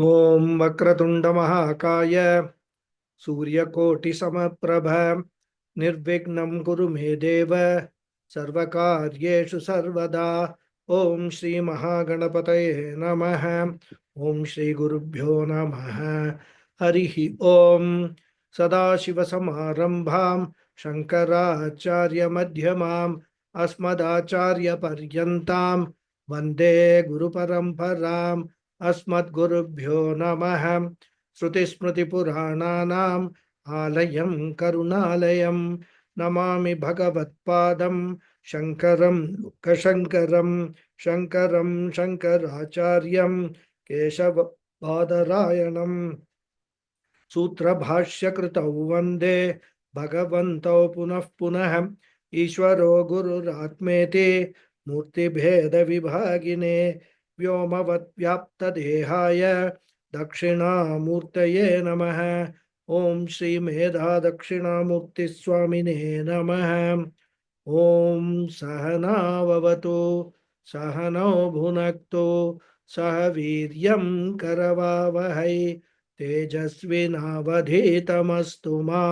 ॐ वक्रतुण्डमहाकाय सूर्यकोटिसमप्रभ निर्विघ्नं कुरु मे देव सर्वकार्येषु सर्वदा। ॐ श्रीमहागणपतये नमः। ॐ श्रीगुरुभ्यो नमः। हरिः ॐ। सदाशिवसमारम्भां शङ्कराचार्यमध्यमाम् अस्मदाचार्यपर्यन्तां वन्दे गुरुपरम्पराम्। अस्मद्गुरुभ्यो नमः। श्रुतिस्मृतिपुराणानाम् आलयं करुणालयं नमामि भगवत्पादं शङ्करं लोकशङ्करं। शङ्करं शङ्कराचार्यं केशवबादरायणं सूत्रभाष्यकृतौ वन्दे भगवन्तौ पुनः पुनः। ईश्वरो गुरुरात्मेति मूर्तिभेदविभागिने व्योमवद्व्याप्तदेहाय दक्षिणामूर्तये नमः। ॐ श्रीमेधा दक्षिणामूर्तिस्वामिने नमः। ॐ सहनाववतु सहनौ भुनक्तु सह वीर्यं करवावहै तेजस्विनावधीतमस्तु मा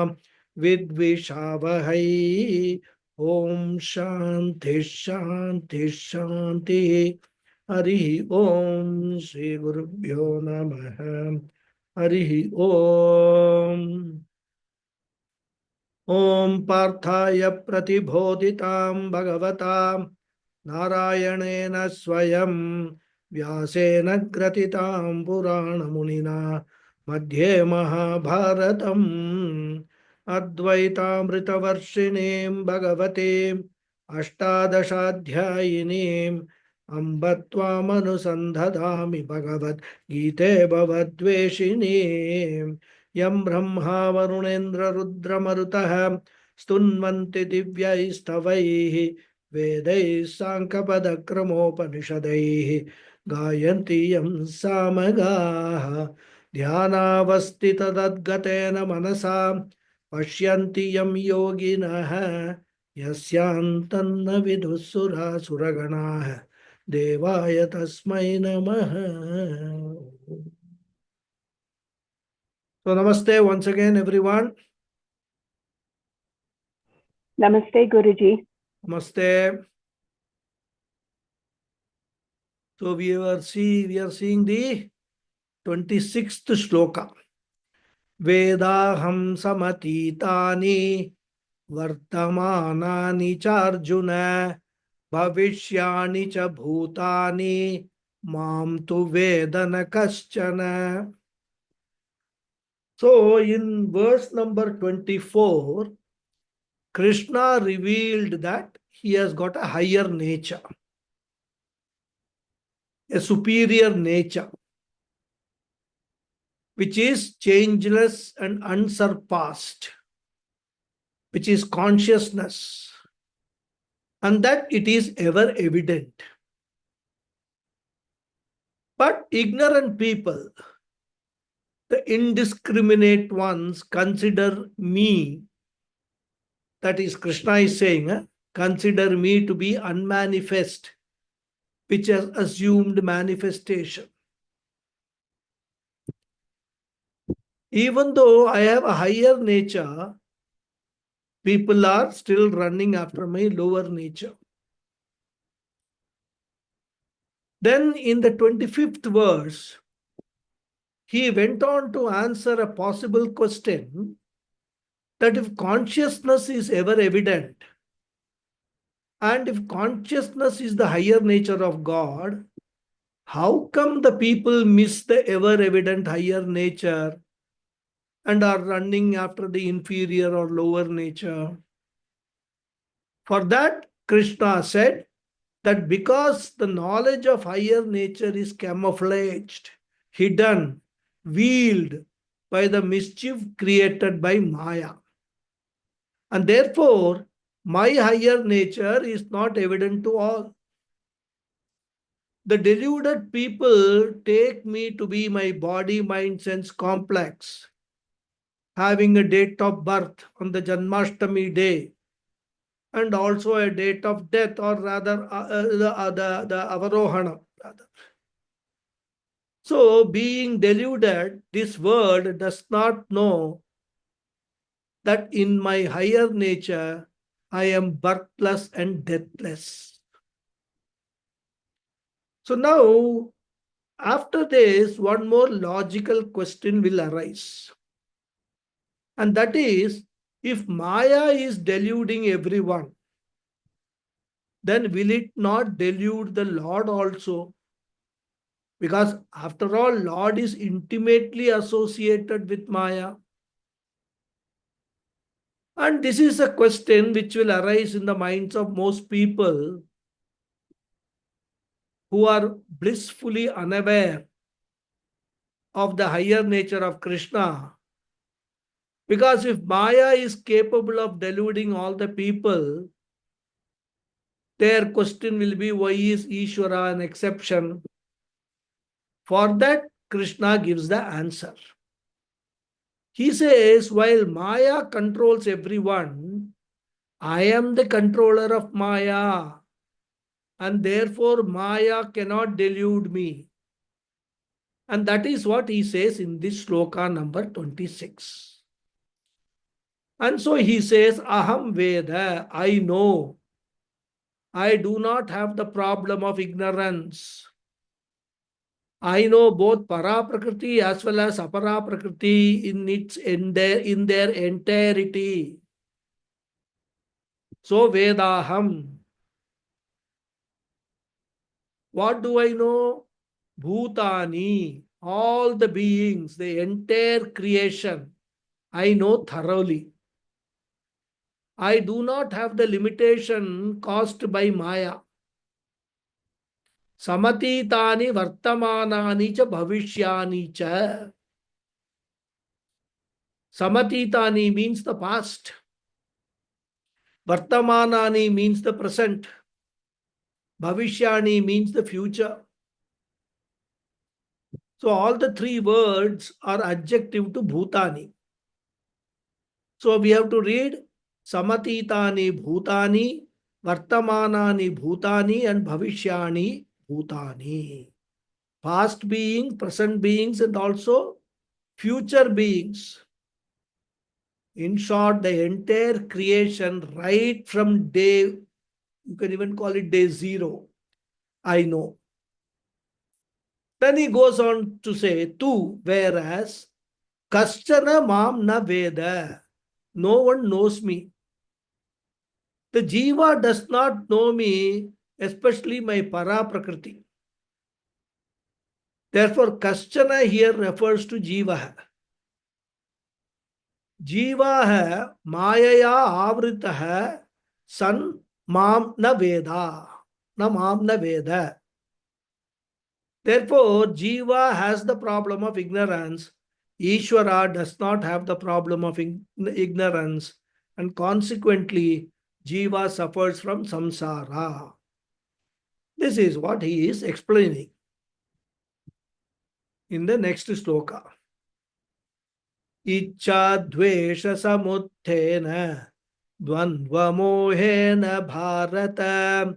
विद्विषावहै। ॐ शान्ति शान्ति शान्तिः। हरिः ॐ श्रीगुरुभ्यो नमः। हरिः ॐ। ॐ पार्थाय प्रतिबोधितां भगवता नारायणेन स्वयं व्यासेन ग्रथितां पुराणमुनिना मध्ये महाभारतम् अद्वैतामृतवर्षिणीं भगवतीम् अष्टादशाध्यायिनीम् अम्ब त्वामनुसन्धदामि भगवद्गीते भवद्वेषिणीम्। यं ब्रह्मा वरुणेन्द्ररुद्रमरुतः स्तुन्वन्ति दिव्यैस्तवैः वेदैः साङ्ख्यपदक्रमोपनिषदैः गायन्ति यं सामगाः। ध्यानावस्थिततद्गतेन मनसा पश्यन्ति यं योगिनः यस्यान्तन्न विदुः सुरासुरगणाः देवाय तस्मै नमः। So namaste once again everyone. Namaste Guruji. Namaste. So we are seeing the 26th shloka. Vedaham samatitani vartamanani charjuna bhavishyani cha bhutani mam tu vedana kaschana. So in verse number 24, Krishna revealed that he has got a higher nature, a superior nature, which is changeless and unsurpassed, which is consciousness, and that it is ever evident. But ignorant people, the indiscriminate ones, consider me, that is Krishna is saying, consider me to be unmanifest, which has assumed manifestation. Even though I have a higher nature, people are still running after my lower nature. Then in the 25th verse, he went on to answer a possible question that if consciousness is ever evident, and if consciousness is the higher nature of God, how come the people miss the ever evident higher nature and are running after the inferior or lower nature? For that, Krishna said that because the knowledge of higher nature is camouflaged, hidden, veiled by the mischief created by Maya. And therefore, my higher nature is not evident to all. The deluded people take me to be my body, mind, sense complex, having a date of birth on the Janmashtami day, and also a date of death, or rather the Avarohana. Rather. So, being deluded, this world does not know that in my higher nature, I am birthless and deathless. So now, after this, one more logical question will arise. And that is, if Maya is deluding everyone, then will it not delude the Lord also? Because after all, Lord is intimately associated with Maya. And this is a question which will arise in the minds of most people who are blissfully unaware of the higher nature of Krishna. Because if Maya is capable of deluding all the people, their question will be, why is Ishvara an exception? For that, Krishna gives the answer. He says, while Maya controls everyone, I am the controller of Maya, and therefore Maya cannot delude me. And that is what he says in this sloka number 26. And so he says, Aham Veda, I know. I do not have the problem of ignorance. I know both para prakriti as well as apara prakriti in their entirety. So Vedaham. What do I know? Bhutani, all the beings, the entire creation, I know thoroughly. I do not have the limitation caused by Maya. Samatitani vartamanani cha bhavishyani cha. Samatitani means the past. Vartamanani means the present. Bhavishyani means the future. So all the three words are adjective to Bhutani. So we have to read Samatitani Bhutani, Vartamanani Bhutani, and Bhavishyani Bhutani. Past beings, present beings, and also future beings. In short, the entire creation, right from day, you can even call it day zero, I know. Then he goes on to say, tu, whereas, Kaschana mam na veda, no one knows me. The jiva does not know me, especially my para prakriti. Therefore, Kaschana here refers to jiva. Jiva hai mayaya avrita hai san mam na veda. Na mam na veda. Therefore, jiva has the problem of ignorance. Ishvara does not have the problem of ignorance, and consequently, jiva suffers from samsara. This is what he is explaining in the next sloka. Icha dvesha samuthena dvandva mohena bharata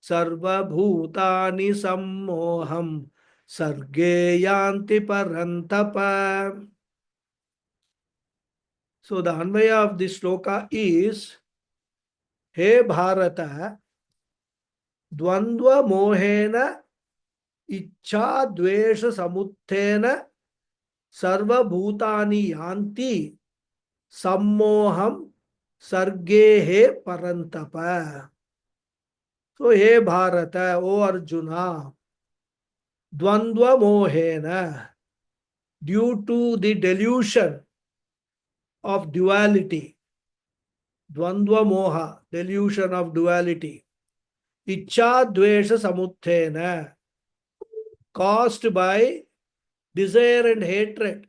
sarva bhutani sammoham sarge yanti parantapa. So the Anvaya of this sloka is, He Bharata, Dvandva Mohena Icha Dvesha Samuthena Sarva Bhutani Yanti Sammoham Sargehe Parantapa. So, He Bharata, O Arjuna, Dvandva Mohena, due to the delusion of duality, Dvandva Moha, delusion of duality, Icha Dvesha Samuthena, caused by desire and hatred.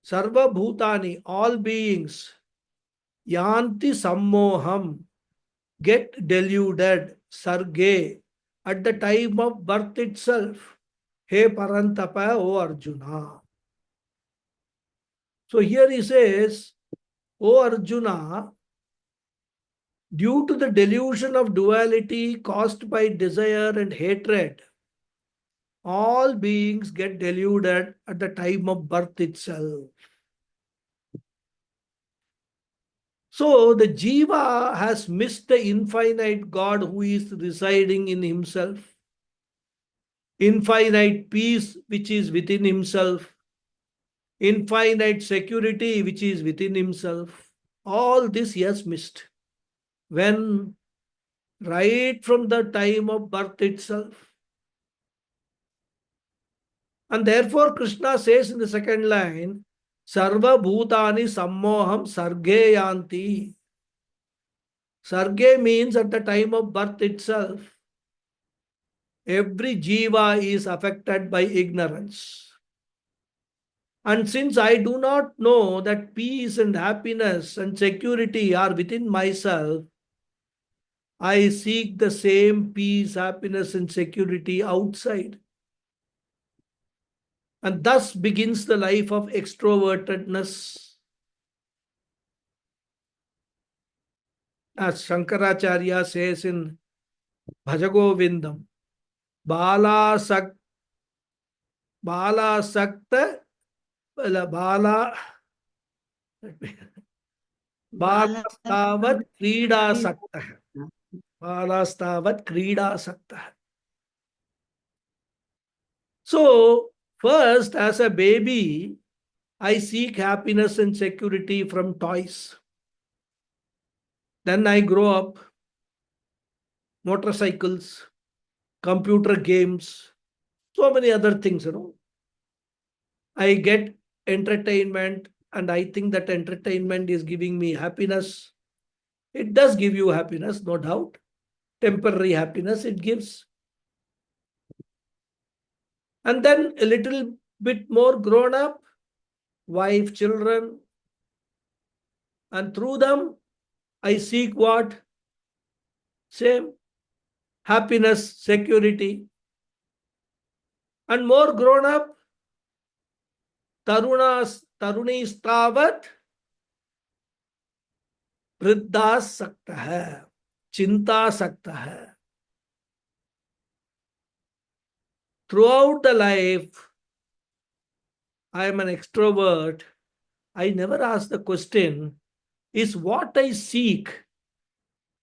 Sarva Bhutani, all beings, Yanti Sammoham, get deluded, Sarge, at the time of birth itself. He Parantapa, O Arjuna. So here he says, O Arjuna, due to the delusion of duality caused by desire and hatred, All beings get deluded at the time of birth itself. So the jiva has missed the infinite God who is residing in himself, infinite peace which is within himself, infinite security which is within himself. All this he has missed. When right from the time of birth itself. And therefore, Krishna says in the second line, Sarva Bhutani Sammoham Sarge Yanti. Sarge means at the time of birth itself, every jiva is affected by ignorance. And since I do not know that peace and happiness and security are within myself, I seek the same peace, happiness, and security outside. And thus begins the life of extrovertedness. As Shankaracharya says in Bhajagovindam, Bala Sak Bala Sakta Bala Bala Stavat Krida Sakta. Bala Stavat Krida Sakta. So, first, as a baby, I seek happiness and security from toys. Then I grow up, motorcycles, computer games, so many other things. I get entertainment, and I think that entertainment is giving me happiness. It does give you happiness, no doubt. Temporary happiness it gives. And then a little bit more grown up, wife, children, and through them, I seek what? Same happiness, security. And more grown up, tarunis tavat वृद्धा सकता है, चिंता सकता है. Throughout the life, I am an extrovert. I never ask the question, is what I seek,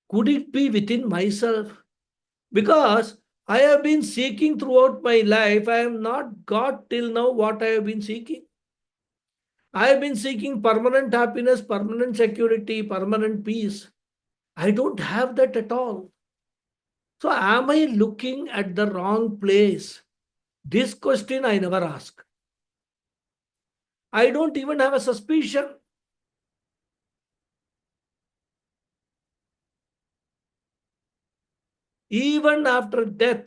could it be within myself? Because I have been seeking throughout my life, I have not got till now what I have been seeking. I have been seeking permanent happiness, permanent security, permanent peace. I don't have that at all. So, am I looking at the wrong place? This question I never ask. I don't even have a suspicion. Even after death,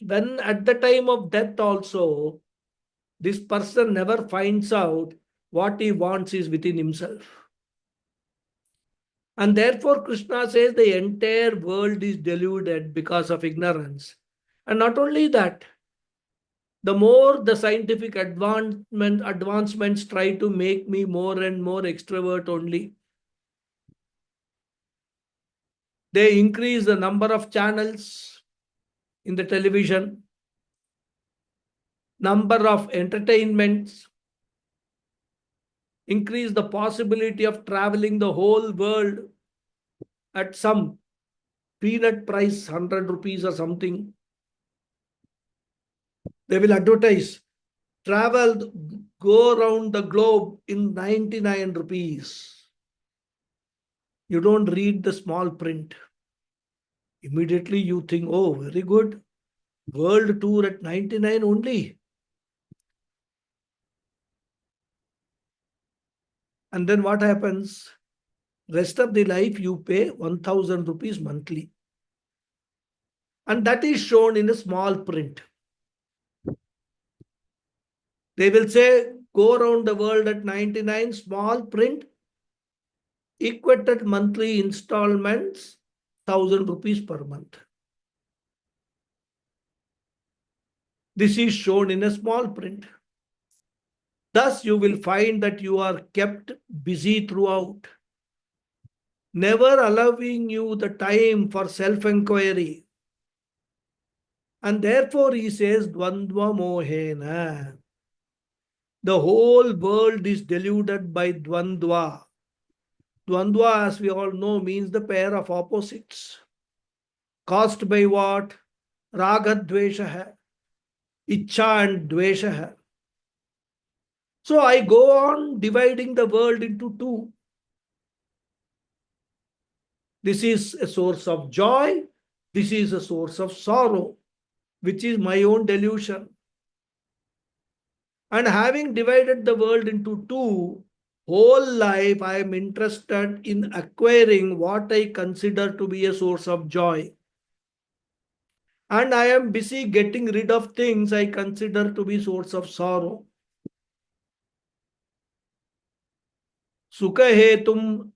when at the time of death also, this person never finds out what he wants is within himself. And therefore, Krishna says the entire world is deluded because of ignorance. And not only that, the more the scientific advancements try to make me more and more extrovert only. They increase the number of channels in the television, number of entertainments, increase the possibility of traveling the whole world at some peanut price, 100 rupees or something. They will advertise, travel, go around the globe in 99 rupees. You don't read the small print. Immediately you think, oh, very good. World tour at 99 only. And then what happens? Rest of the life you pay 1000 rupees monthly. And that is shown in a small print. They will say, go around the world at 99, small print, equated monthly installments, 1000 rupees per month. This is shown in a small print. Thus, you will find that you are kept busy throughout, never allowing you the time for self-inquiry. And therefore he says, Dvandva Mohena. The whole world is deluded by Dvandva. Dvandva, as we all know, means the pair of opposites. Caused by what? Raga Dvesha hai, Ichcha and Dvesha hai. So I go on dividing the world into two. This is a source of joy. This is a source of sorrow, which is my own delusion. And having divided the world into two, whole life I am interested in acquiring what I consider to be a source of joy. And I am busy getting rid of things I consider to be source of sorrow. Sukha hetum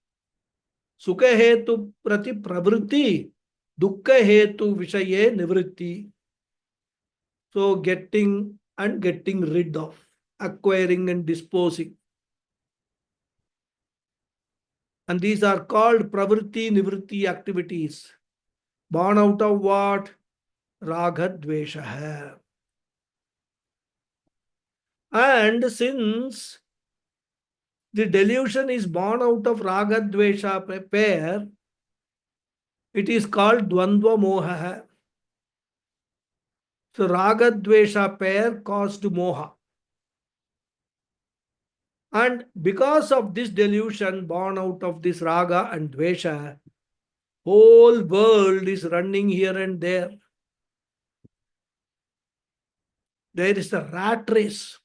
Sukha hetu prati pravritti, dukkha hetu vishaye nivritti. So getting and getting rid of, acquiring and disposing. And these are called pravritti nivritti activities. Born out of what? Raga dvesha hai. And since the delusion is born out of raga dvesha pair, it is called dvandva moha hai. So raga dvesha pair caused moha. And because of this delusion born out of this raga and dvesha, whole world is running here and there. There is a rat race.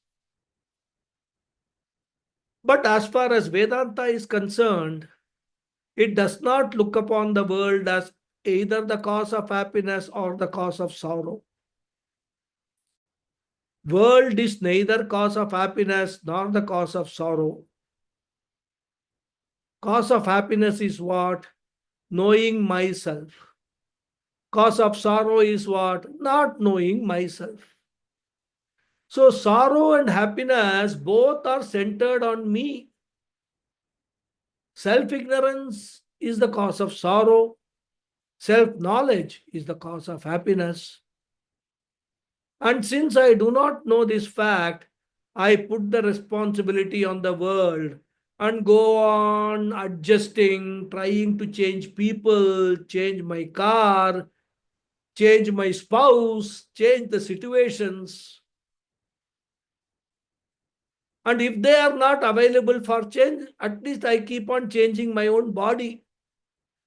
But as far as Vedanta is concerned, it does not look upon the world as either the cause of happiness or the cause of sorrow. World is neither cause of happiness nor the cause of sorrow. Cause of happiness is what? Knowing myself. Cause of sorrow is what? Not knowing myself. So sorrow and happiness both are centered on me. Self-ignorance is the cause of sorrow. Self-knowledge is the cause of happiness. And since I do not know this fact, I put the responsibility on the world and go on adjusting, trying to change people, change my car, change my spouse, change the situations. And if they are not available for change, at least I keep on changing my own body.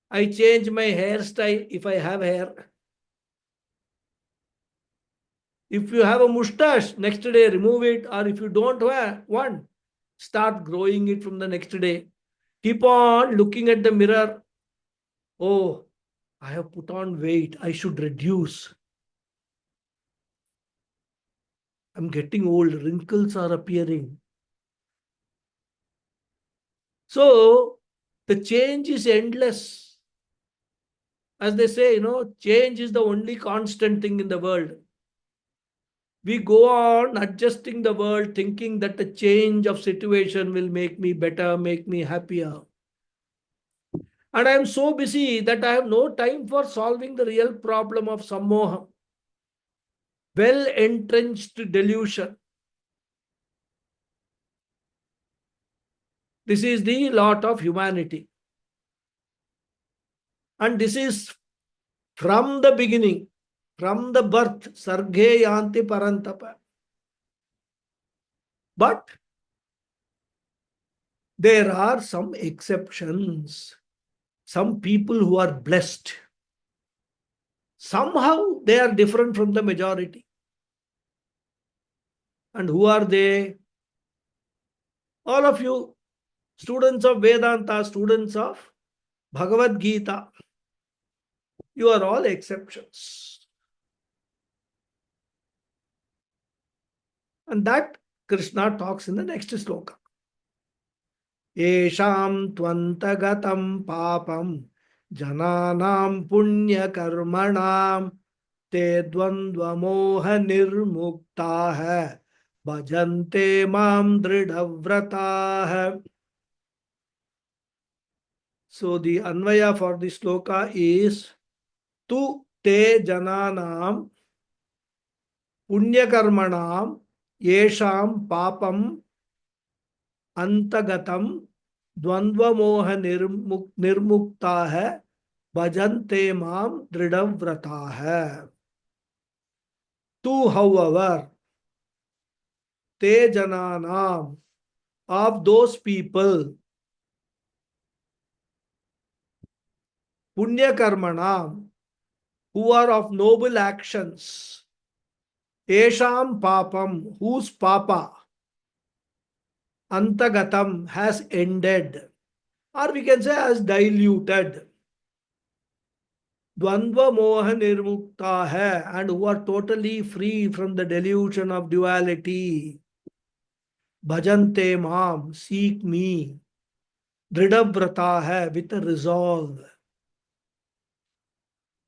I change my hairstyle if I have hair. If you have a mustache, next day remove it, or if you don't have one, start growing it from the next day. Keep on looking at the mirror. Oh, I have put on weight. I should reduce. I'm getting old. Wrinkles are appearing. So the change is endless. As they say, change is the only constant thing in the world. We go on adjusting the world thinking that the change of situation will make me better, make me happier. And I am so busy that I have no time for solving the real problem of sammoha. Well entrenched delusion. This is the lot of humanity. And this is from the beginning, from the birth, sarge yanti parantapa. But there are some exceptions. Some people who are blessed. Somehow they are different from the majority. And who are they? All of you, students of Vedanta, students of Bhagavad Gita, you are all exceptions. And that Krishna talks in the next sloka. Esham tvantagatam papam jananam punya karmanam te dvandva moha nirmukta hai bhajante mam dridhavrata hai. So the Anvaya for this sloka is Tu te jananam Punyakarmanam yesham papam antagatam dvandva moha nirmukta hai bhajante mam dridavrata hai. Tu, however, te jananam, of those people, punyakarmanam, who are of noble actions, esham papam, whose papa, antagatam, has ended, or we can say has diluted, dvandva moha nirmukta hai, and who are totally free from the delusion of duality. Bhajante mam, seek me, dridavrata hai, with a resolve.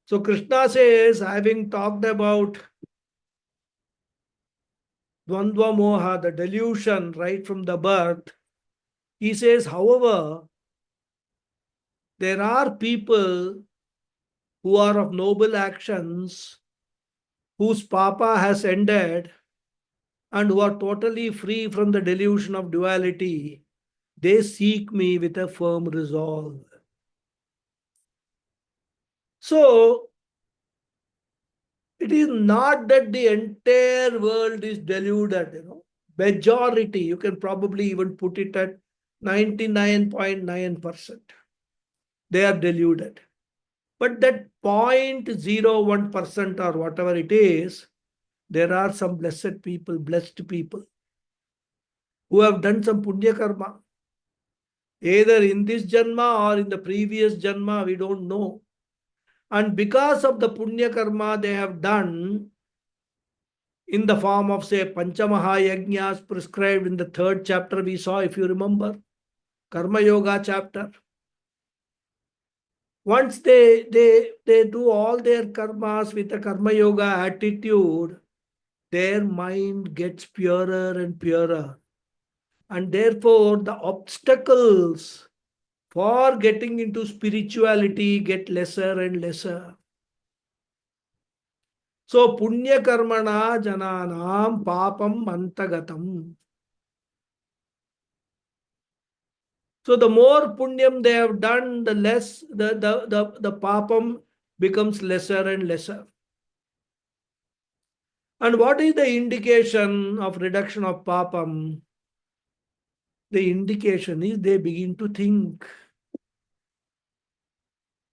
So Krishna says, having talked about Dvandva Moha, the delusion right from the birth, he says, however, there are people who are of noble actions, whose papa has ended, and who are totally free from the delusion of duality. They seek me with a firm resolve. So, it is not that the entire world is deluded. Majority, you can probably even put it at 99.9%. They are deluded. But that 0.01% or whatever it is, there are some blessed people who have done some punya karma. Either in this janma or in the previous janma, we don't know. And because of the punya karma they have done, in the form of, say, Panchamahayajnas prescribed in the 3rd chapter, we saw, if you remember, Karma Yoga chapter. Once they do all their karmas with a Karma Yoga attitude, their mind gets purer and purer. And therefore, the obstacles for getting into spirituality get lesser and lesser. So, punya karmana jananam papam antagatam. So the more punyam they have done, the less the papam becomes lesser and lesser. And what is the indication of reduction of papam? The indication is they begin to think.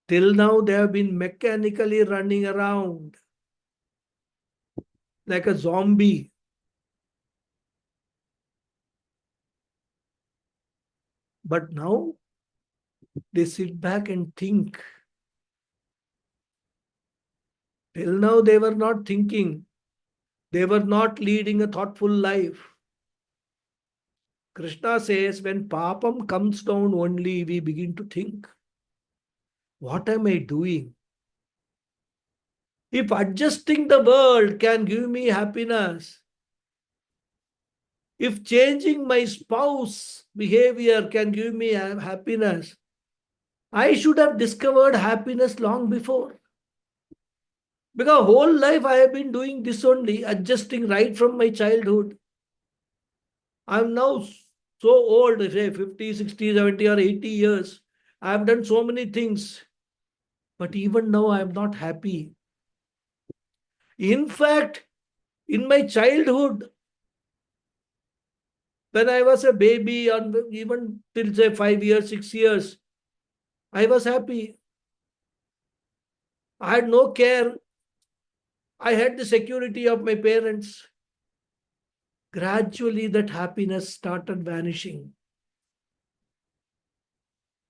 Till now they have been mechanically running around like a zombie. But now they sit back and think. Till now they were not thinking. They were not leading a thoughtful life. Krishna says when papam comes down only, we begin to think. What am I doing? If adjusting the world can give me happiness, if changing my spouse behavior can give me happiness, I should have discovered happiness long before. Because whole life I have been doing this only, adjusting right from my childhood. I'm now so old, say 50, 60, 70 or 80 years. I have done so many things. But even now I am not happy. In fact, in my childhood, when I was a baby, or even till say 5 years, 6 years, I was happy. I had no care. I had the security of my parents. Gradually, that happiness started vanishing.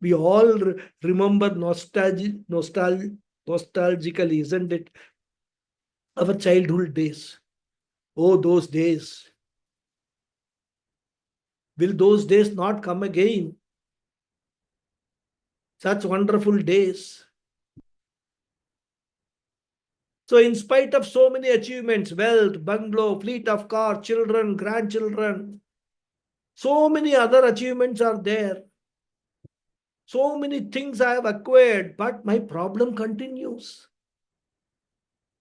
We all remember nostalgically, isn't it? Our childhood days. Oh, those days. Will those days not come again? Such wonderful days. So, in spite of so many achievements, wealth, bungalow, fleet of car, children, grandchildren, so many other achievements are there. So many things I have acquired, but my problem continues.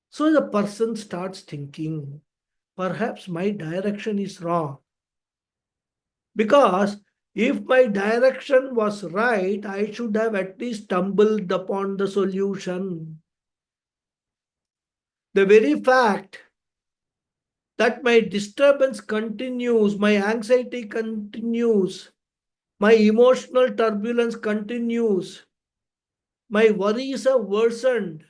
So the person starts thinking, perhaps my direction is wrong. Because if my direction was right, I should have at least stumbled upon the solution. The very fact that my disturbance continues, my anxiety continues, my emotional turbulence continues, my worries have worsened.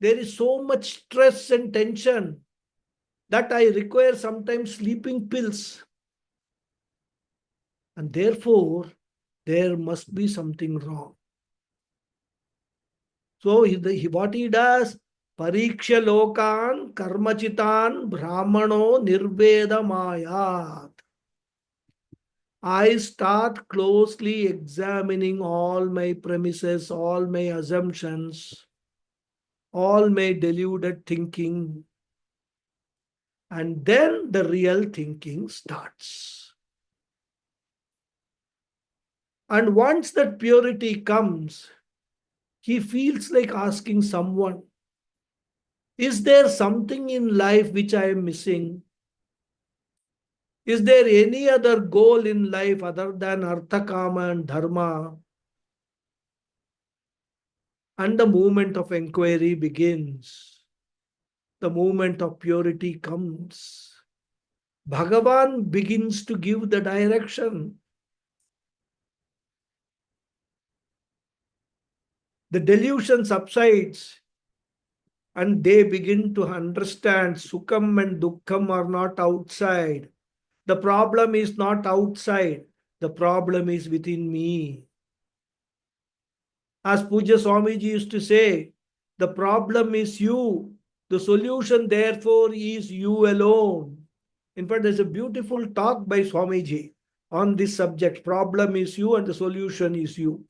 There is so much stress and tension that I require sometimes sleeping pills. And therefore, there must be something wrong. So what he does, pariksha lokan karmachitan brahmano nirveda mayat. I start closely examining all my premises, all my assumptions, all my deluded thinking, and then the real thinking starts. And once that purity comes, he feels like asking someone, is there something in life which I am missing? Is there any other goal in life other than Artha, Kama, and Dharma? And the moment of inquiry begins. The moment of purity comes. Bhagavan begins to give the direction. The delusion subsides and they begin to understand Sukham and Dukkham are not outside. The problem is not outside. The problem is within me. As Puja Swamiji used to say, the problem is you. The solution, therefore, is you alone. In fact, there's a beautiful talk by Swamiji on this subject. Problem is you and the solution is you.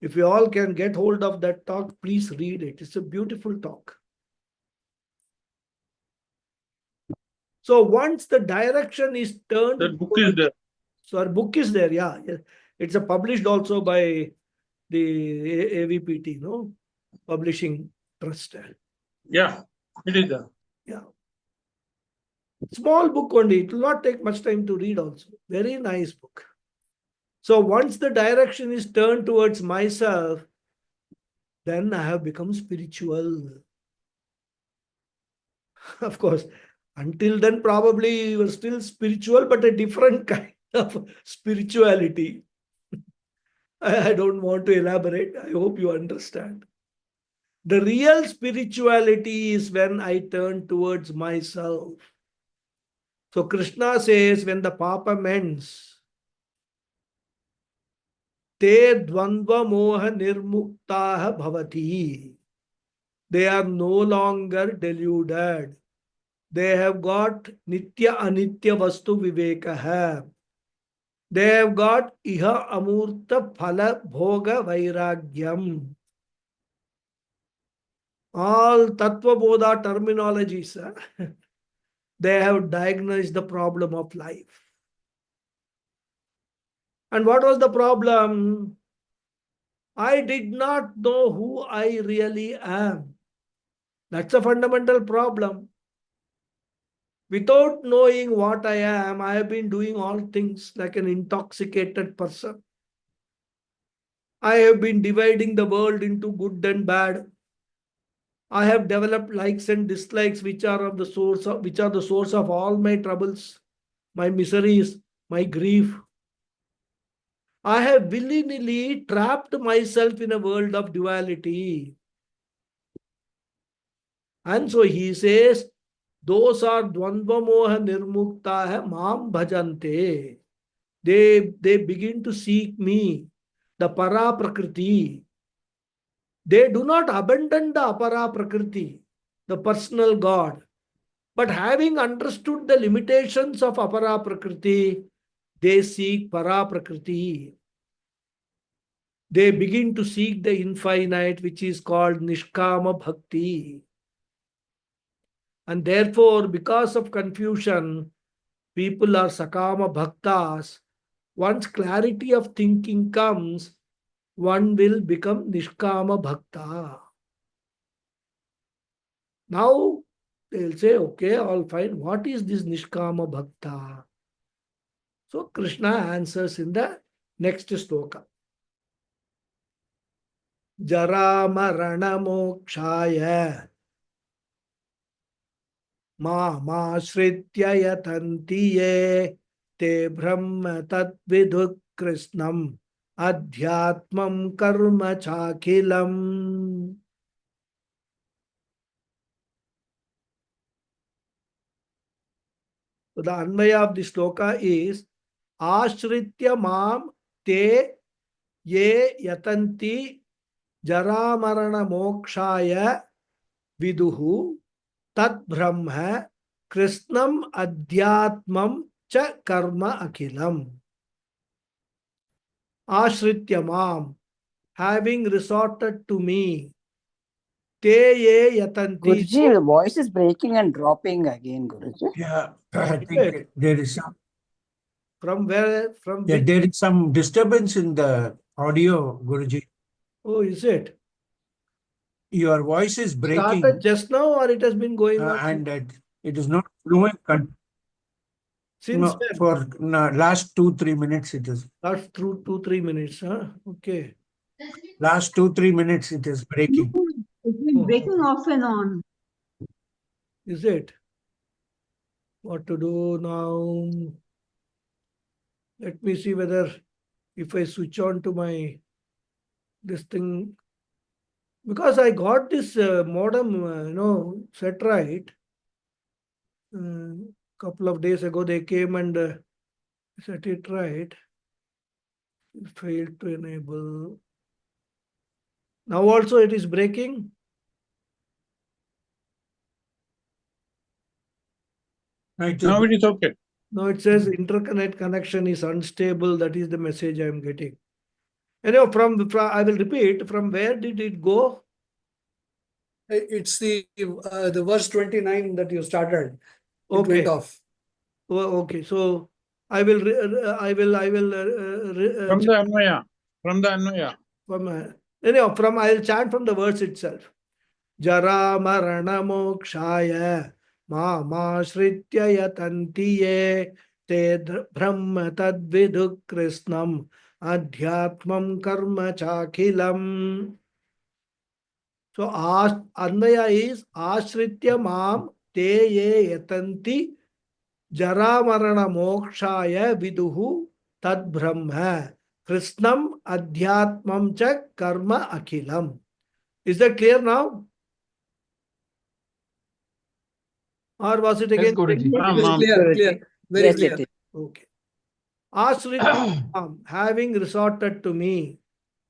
If you all can get hold of that talk, please read it. It's a beautiful talk. So once the direction is turned, that book is there. So our book is there, yeah. It's a published also by the AVPT, no? Publishing Trust. Yeah, it is there. Yeah. Small book only. It will not take much time to read also. Very nice book. So once the direction is turned towards myself, then I have become spiritual. Of course, until then probably you were still spiritual, but a different kind of spirituality. I don't want to elaborate. I hope you understand. The real spirituality is when I turn towards myself. So Krishna says, when the papa ends, te dvandva moha nirmuktaha bhavati. They are no longer deluded. They have got nitya anitya vastu vivekaha. They have got iha amurta phala bhoga vairagyam. All Tattva Bodha terminologies. They have diagnosed the problem of life. And what was the problem? I did not know who I really am. That's a fundamental problem. Without knowing what I am, I have been doing all things like an intoxicated person. I have been dividing the world into good and bad. I have developed likes and dislikes, which are the source of all my troubles, my miseries, my grief. I have willingly trapped myself in a world of duality. And so he says, those are dvandva moha nirmukta mam bhajante. They begin to seek me, the para prakriti. They do not abandon the apara prakriti, the personal God. But having understood the limitations of apara prakriti, they seek para prakriti. They begin to seek the infinite, which is called Nishkama Bhakti. And therefore, because of confusion, people are Sakama Bhaktas. Once clarity of thinking comes, one will become Nishkama Bhakta. Now, They'll say, okay, all fine. What is this Nishkama Bhakta? So Krishna answers in the next sloka. Jara Marana Mokshaya Mamashritya Yatanti Ye Te Brahma Tat Vidhu Krishnam Adhyatmam Karma Chakhilam. So the Anvaya of the sloka is Ashritya Mam Te Ye Yatanti Jaramarana Mokshaya Viduhu Tat Brahma Krishnam Adhyatmam Cha Karma Akhilam. Ashritya Mam, having resorted to me, Te Ye Yatanti. Guruji, the voice is breaking and dropping again, Guruji. Yeah, I think there is some, From where? From yeah, which? there is some disturbance in the audio, Guruji. Oh, is it? Your voice is breaking, Started just now, or it has been going on and it is not flowing. since No, when? for last 2-3 minutes it is. That's through 2-3 minutes, huh? Okay. Last 2-3 minutes it is breaking. It's been breaking off and on. Is it? What to do now? Let me see whether if I switch on to my this thing, because I got this modem, set right. Couple of days ago they came and set it right. It failed to enable. Now also it is breaking. Right, Now it is okay. Now it says interconnect connection is unstable. That is the message I am getting. Anyway, from I will repeat. From where did it go? It's the verse 29 that you started. It Okay. went off. Oh, okay. So I will. I will. From the Anvaya. From the Anvaya. From I will chant from the verse itself. Jara Marana Mokshaya Ma Shritya Yatanti Ye Te Brahma Tad Vidhu Krishnam Adhyatmam Karma Chakhilam. So Anvaya is Ashritya Mam Te Ye Yatanti Jara Marana Mokshaya Viduhu Tad Brahma Krishnam Adhyatmam Cha Karma Akhilam. Is that clear now? Or was it again? Guruji. Ram, Yes, Ram. clear. Very Yes, clear. it is. Okay. Ashritam, having resorted to me,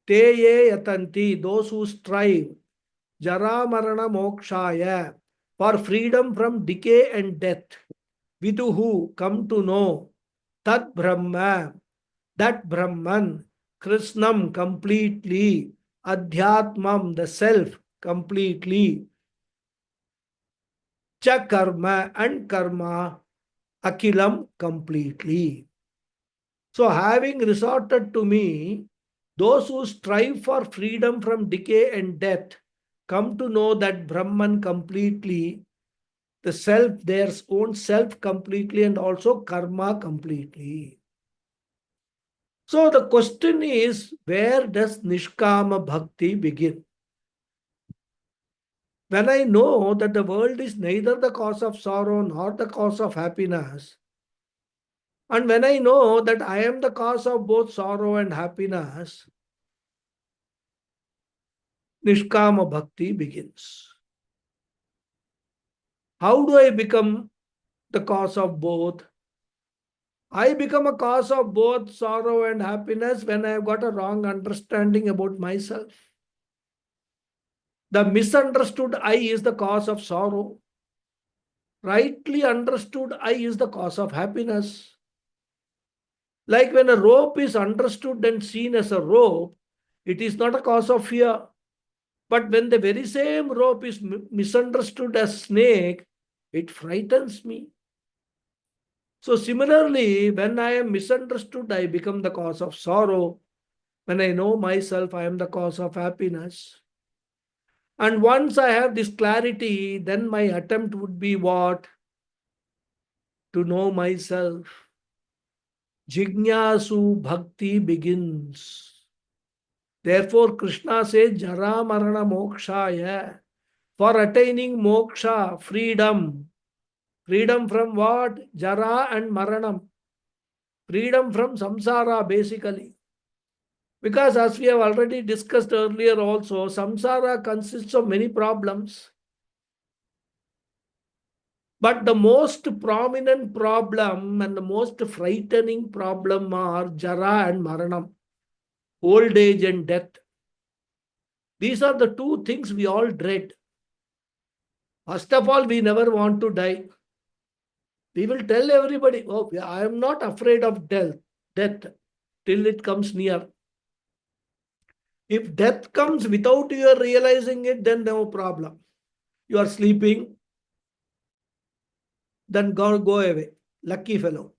te ye yatanti, those who strive, jara marana mokshaya, for freedom from decay and death, viduhu, come to know, tat brahma, that Brahman, Krishnam completely, Adhyatmam, the self completely, cha karma and karma, Akilam completely. So, having resorted to me, those who strive for freedom from decay and death come to know that Brahman completely, the self, their own self completely, and also karma completely. So, the question is, where does Nishkama Bhakti begin? When I know that the world is neither the cause of sorrow nor the cause of happiness, and when I know that I am the cause of both sorrow and happiness, Nishkama Bhakti begins. How do I become the cause of both? I become a cause of both sorrow and happiness when I have got a wrong understanding about myself. The misunderstood I is the cause of sorrow. Rightly understood I is the cause of happiness. Like when a rope is understood and seen as a rope, it is not a cause of fear. But when the very same rope is misunderstood as snake, it frightens me. So similarly, when I am misunderstood, I become the cause of sorrow. When I know myself, I am the cause of happiness. And once I have this clarity, then my attempt would be what? To know myself. Jignasu bhakti begins. Therefore, Krishna says, Jara Marana Mokshaya. For attaining moksha, freedom. Freedom from what? Jara and Maranam. Freedom from samsara, basically. Because as we have already discussed earlier also, samsara consists of many problems. But the most prominent problem and the most frightening problem are Jara and Maranam, old age and death. These are the two things we all dread. First of all, we never want to die. We will tell everybody, oh, I am not afraid of death till it comes near. If death comes without your realizing it, then no problem. You are sleeping, then go away. Lucky fellow.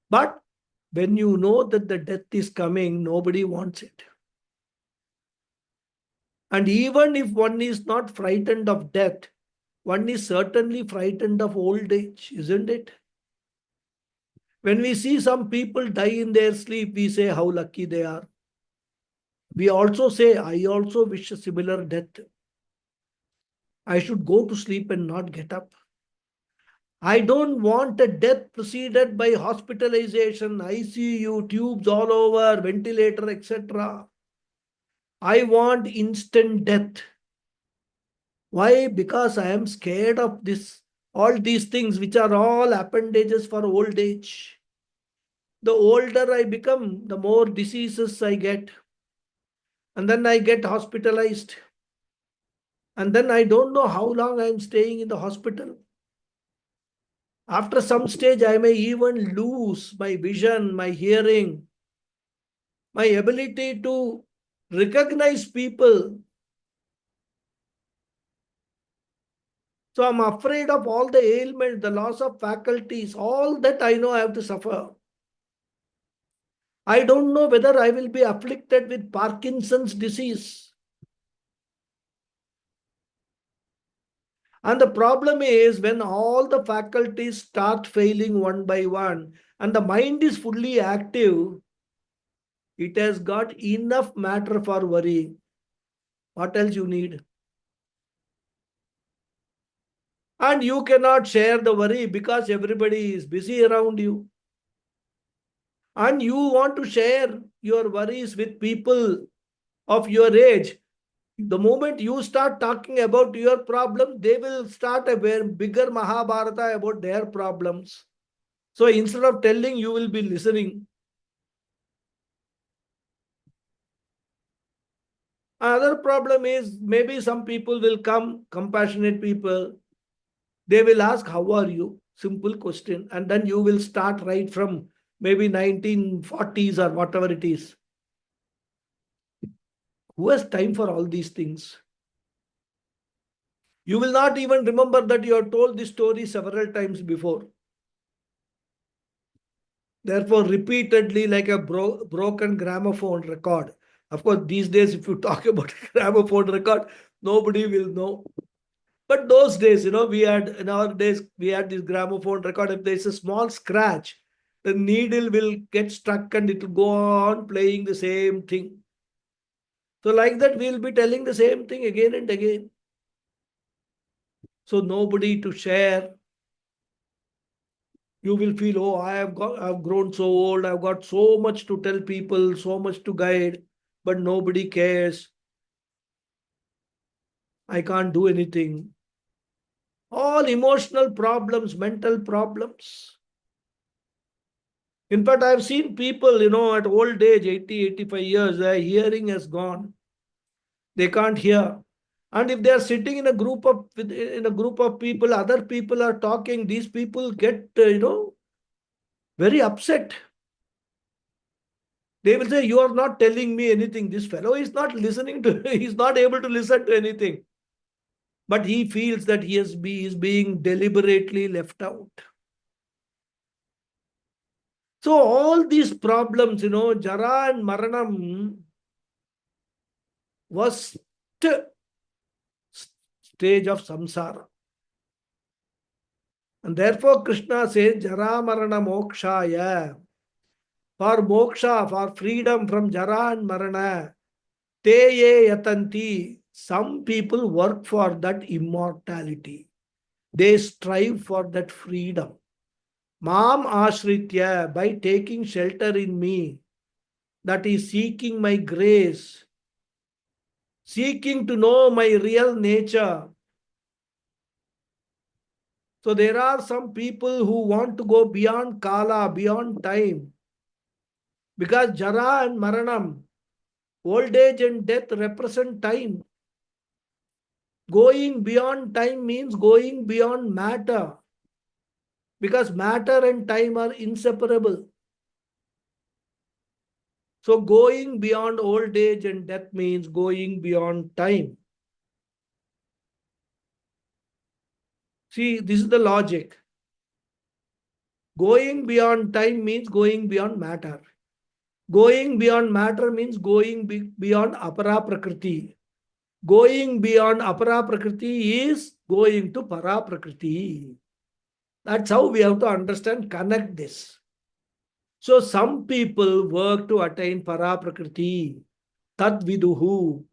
But when you know that the death is coming, nobody wants it. And even if one is not frightened of death, one is certainly frightened of old age, isn't it? When we see some people die in their sleep, we say how lucky they are. We also say, I also wish a similar death. I should go to sleep and not get up. I don't want a death preceded by hospitalization, ICU, tubes all over, ventilator, etc. I want instant death. Why? Because I am scared of this, all these things which are all appendages for old age. The older I become, the more diseases I get. And then I get hospitalized. And then I don't know how long I am staying in the hospital. After some stage, I may even lose my vision, my hearing, my ability to recognize people. So I'm afraid of all the ailments, the loss of faculties, all that I know I have to suffer. I don't know whether I will be afflicted with Parkinson's disease. And the problem is when all the faculties start failing one by one and the mind is fully active, it has got enough matter for worrying. What else you need? And you cannot share the worry because everybody is busy around you. And you want to share your worries with people of your age. The moment you start talking about your problem, they will start a bigger Mahabharata about their problems. So instead of telling, you will be listening. Another problem is maybe some people will come, compassionate people. They will ask, how are you? Simple question. And then you will start right from maybe 1940s or whatever it is. Who has time for all these things? You will not even remember that you have told this story several times before. Therefore, repeatedly, like a broken gramophone record. Of course, these days, if you talk about a gramophone record, nobody will know. But those days, we had, in our days, we had this gramophone record. If there's a small scratch, the needle will get stuck and it will go on playing the same thing. So like that, we'll be telling the same thing again and again. So nobody to share. You will feel, oh, I've grown so old. I've got so much to tell people, so much to guide, but nobody cares. I can't do anything. All emotional problems, mental problems. In fact, I've seen people, at old age, 80, 85 years, their hearing has gone. They can't hear. And if they are sitting in a group of people, other people are talking, these people get, very upset. They will say, you are not telling me anything. This fellow is not listening to, he's not able to listen to anything. But he feels that he is being deliberately left out. So all these problems, Jara and Maranam, worst stage of samsara. And therefore Krishna says, Jara Marana Mokshaya. For moksha, for freedom from Jara and Marana, Te ye yatanti. Some people work for that immortality. They strive for that freedom. Mam ashritya, by taking shelter in me, that is seeking my grace, seeking to know my real nature. So there are some people who want to go beyond kala, beyond time. Because jara and maranam, old age and death represent time. Going beyond time means going beyond matter. Because matter and time are inseparable. So going beyond old age and death means going beyond time. See, this is the logic. Going beyond time means going beyond matter. Going beyond matter means going beyond apara prakriti. Going beyond apara prakriti is going to para prakriti. That's how we have to understand, connect this. So some people work to attain para prakriti, tat viduhu.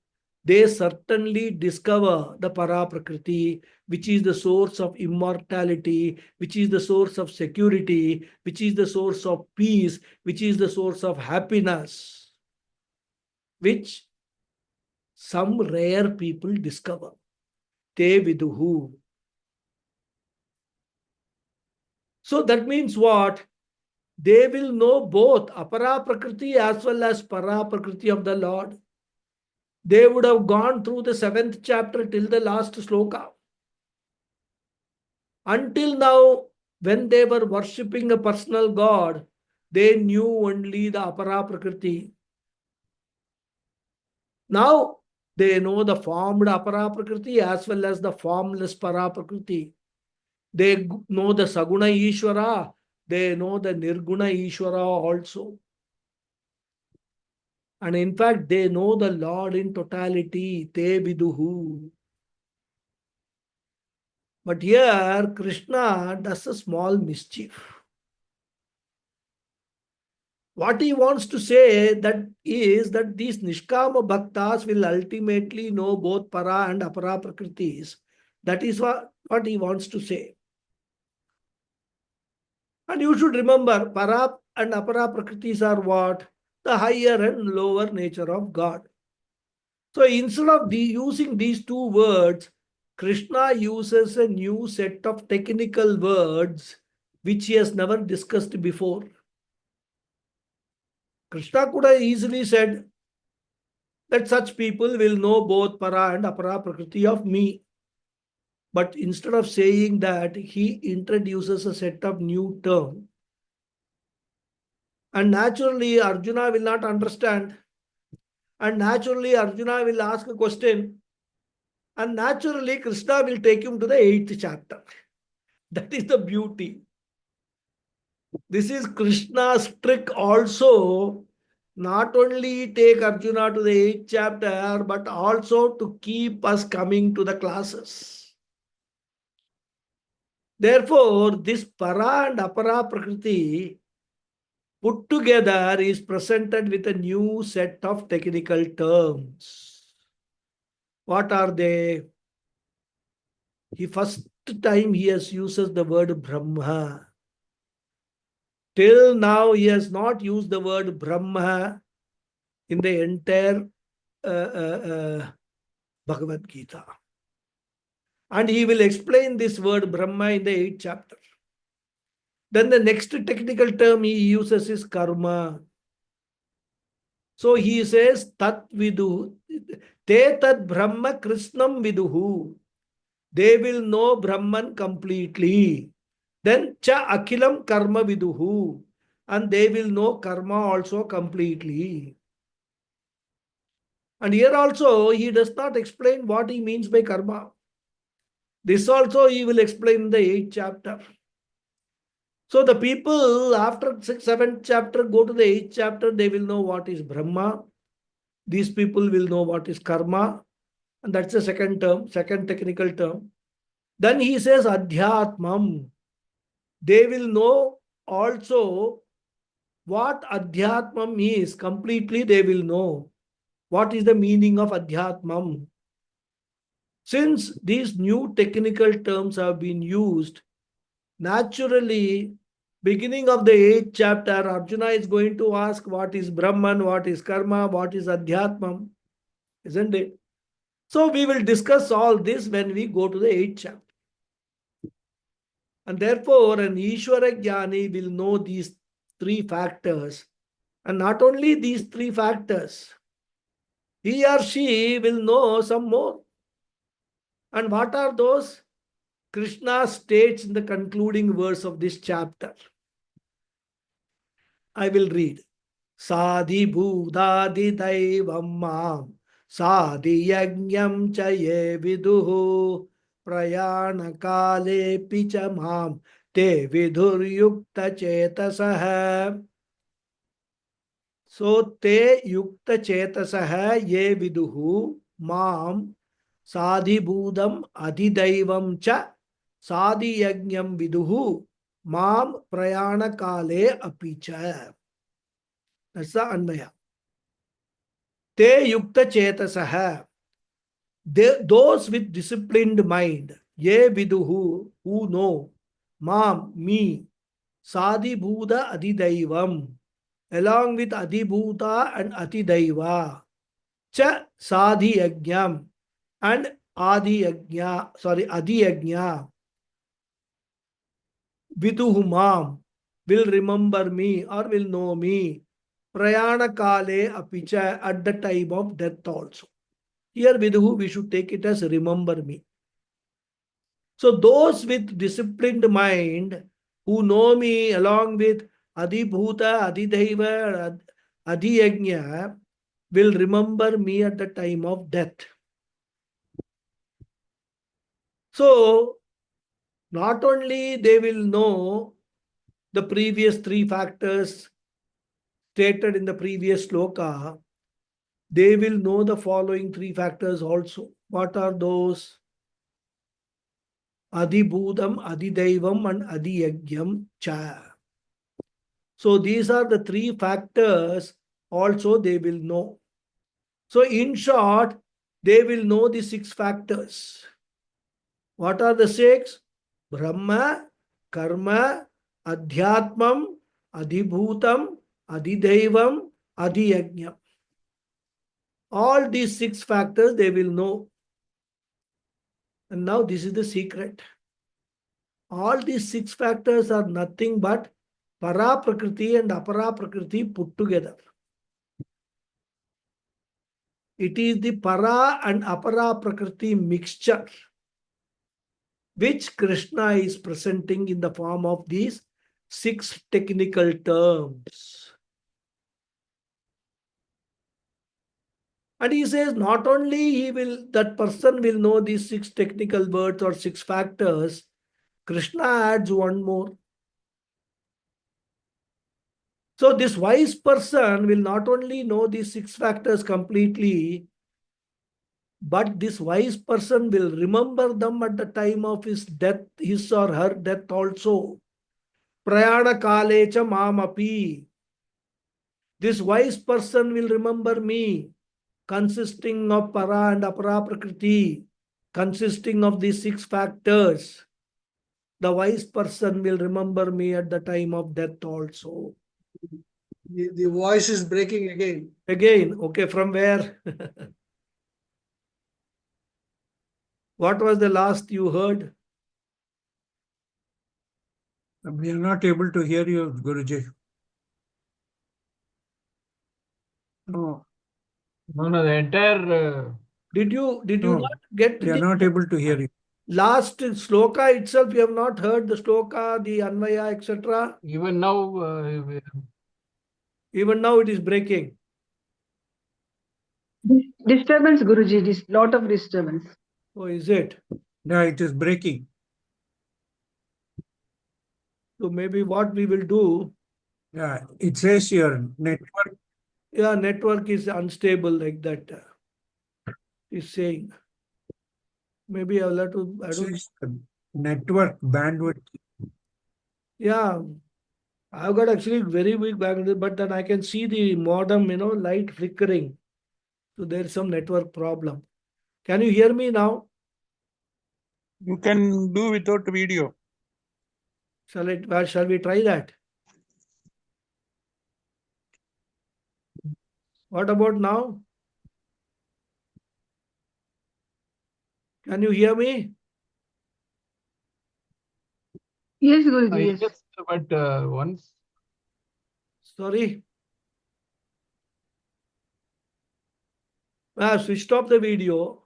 They certainly discover the para prakriti, which is the source of immortality, which is the source of security, which is the source of peace, which is the source of happiness, which some rare people discover. Te viduhu. So that means what? They will know both apara prakriti as well as para prakriti of the Lord. They would have gone through the 7th chapter till the last sloka. Until now, when they were worshipping a personal God, they knew only the apara prakriti. Now, they know the formed apara prakriti as well as the formless para prakriti. They know the saguna Ishvara, they know the nirguna Ishvara also. And in fact, they know the Lord in totality, te viduhu. But here, Krishna does a small mischief. What he wants to say that is that these Nishkama Bhaktas will ultimately know both para and apara prakritis. That is what he wants to say. And you should remember, para and apara prakritis are what? The higher and lower nature of God. So instead of using these two words, Krishna uses a new set of technical words which he has never discussed before. Krishna could have easily said that such people will know both para and apara prakriti of me. But instead of saying that, he introduces a set of new terms. And naturally, Arjuna will not understand. And naturally, Arjuna will ask a question. And naturally, Krishna will take him to the 8th chapter. That is the beauty. This is Krishna's trick also. Not only take Arjuna to the 8th chapter, but also to keep us coming to the classes. Therefore, this para and apara prakriti put together is presented with a new set of technical terms. What are they? First time he uses the word Brahma. Till now, he has not used the word Brahma in the entire Bhagavad Gita. And he will explain this word Brahma in the 8th chapter. Then the next technical term he uses is karma. So he says tat vidu, te tat Brahma Krishnam viduhu. They will know Brahman completely. Then cha akhilam karma viduhu. And they will know karma also completely. And here also, he does not explain what he means by karma. This also he will explain in the 8th chapter. So the people after 6th, 7th chapter go to the 8th chapter, they will know what is Brahma. These people will know what is karma, and that's the second term, second technical term. Then he says adhyatmam. They will know also what adhyatmam is. Completely they will know. What is the meaning of adhyatmam? Since these new technical terms have been used, naturally, beginning of the 8th chapter, Arjuna is going to ask what is Brahman, what is Karma, what is Adhyatmam, isn't it? So we will discuss all this when we go to the 8th chapter. And therefore, an Ishvara Jnani will know these three factors. And not only these three factors, he or she will know some more. And what are those? Krishna states in the concluding verse of this chapter. I will read. Sadhi Bhudadi Daivam Mam Sadhi Yajnam Chaye Viduhu Prayana Kale Picha Mam Te Vidur Yukta Chetasah. So Te Yukta Chetasah Ye Viduhu Mam Sadhi Bhudam Adhidaivam Cha Sadhi Yajnam Viduhu Mam Prayana Kale Apicha. That's the Anvaya. Te Yukta Chetasaha. Those with disciplined mind. Ye Viduhu, who know. Mam, me. Sadhi Bhuda Adidaivam. Along with Adibhuta and Atidaiva. Cha Sadhi Yajnam. And Adi Yajna. Viduhu Mam. Will remember me or will know me. Prayana Kale Apicha, at the time of death also. Here Viduhu, we should take it as remember me. So those with disciplined mind who know me along with Adibhuta, Adidaiva, Adiyajna will remember me at the time of death. So not only they will know the previous three factors stated in the previous sloka, they will know the following three factors also. What are those? Adibhudam, Adidaivam, and Adiyagyam cha. So these are the three factors also they will know. So in short, they will know the six factors. What are the six? Brahma, Karma, Adhyatmam, Adibhutam, Adidaivam, Adiyajnam. All these six factors they will know. And now this is the secret. All these six factors are nothing but para prakriti and apara prakriti put together. It is the para and apara prakriti mixture which Krishna is presenting in the form of these six technical terms. And he says not only that person will know these six technical words or six factors, Krishna adds one more. So this wise person will not only know these six factors completely, but this wise person will remember them at the time of his death, his or her death also. Prayana kalecha mamapi. This wise person will remember me, consisting of para and apara prakriti, consisting of these six factors. The wise person will remember me at the time of death also. The voice is breaking again. Again, okay, from where? What was the last you heard? We are not able to hear you, Guruji. No, No, the entire. Did you No, not get we are the not able to hear you. last sloka itself? You have not heard the sloka, the anvaya, etc. Even now, Even now it is breaking. Disturbance, Guruji, lot of disturbance. Oh, is it? Yeah, it is breaking. So maybe what we will do, Yeah, it says your network Yeah, network is unstable like that. He's saying. Maybe I'll have to, I don't, Says the network bandwidth. yeah. I've got actually very weak bandwidth, but then I can see the modem, light flickering. So there's some network problem. Can you hear me now? You can do without video. Shall we try that? What about now? Can you hear me? Yes, Guruji, yes. But once Sorry. I switched off the video.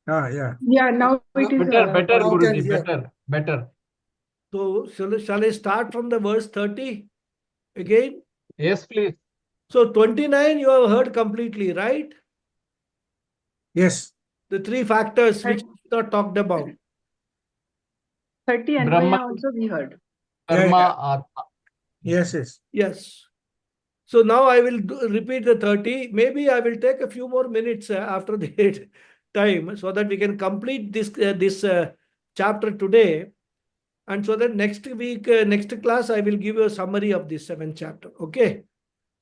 Yeah. Yeah, now it is. better, Now can Guruji, hear. better. So shall I start from the verse 30 again? Yes, please. So 29 you have heard completely, right? Yes. The three factors which Krishna talked about. 30 Brahma, Anvaya also we heard. Karma, Yeah. Atma. Yes. Yes. So now I will repeat the 30. Maybe I will take a few more minutes after the time so that we can complete this chapter today. And so that next week, next class, I will give you a summary of this 7th chapter. Okay.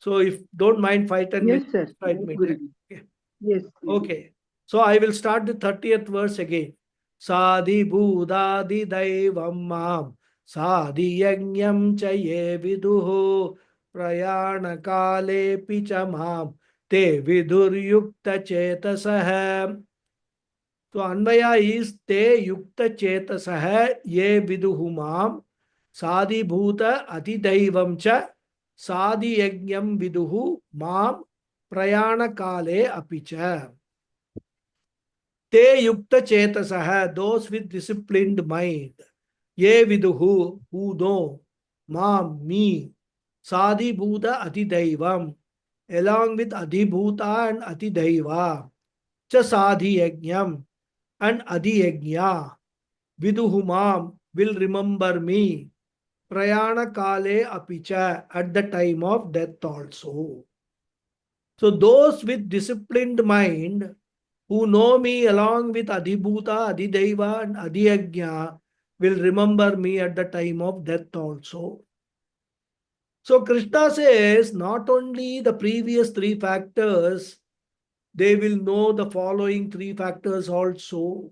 So if don't mind 5-10 Yes, minutes, sir. fight Yes, me. Guruji. Okay. Yes. Okay. So I will start the 30th verse again. Sadi Budadi Daivam Mam Sadi Yajnam Chaye Viduho Prayana Kale Pichamam Te Vidur Yukta Chetasah. So Anvaya is Te Yukta Chetasah Ye Viduhumam Sadi Bhuta Ati Daivam Cha Sadi Yajnam Viduhu Mam Prayana Kale Apicha. Te yukta chetasaha, those with disciplined mind. Ye viduhu, who know. Mam, me. Sadi bhuta adhidaivam, along with adhibhuta and adhidaiva. Cha sadhi yajnam and adhiyajna. Viduhu mam, will remember me. Prayana kale apicha, at the time of death also. So those with disciplined mind who know me along with Adhibhuta, Adhidaiva, and Adhiyajna will remember me at the time of death also. So Krishna says not only the previous three factors, they will know the following three factors also.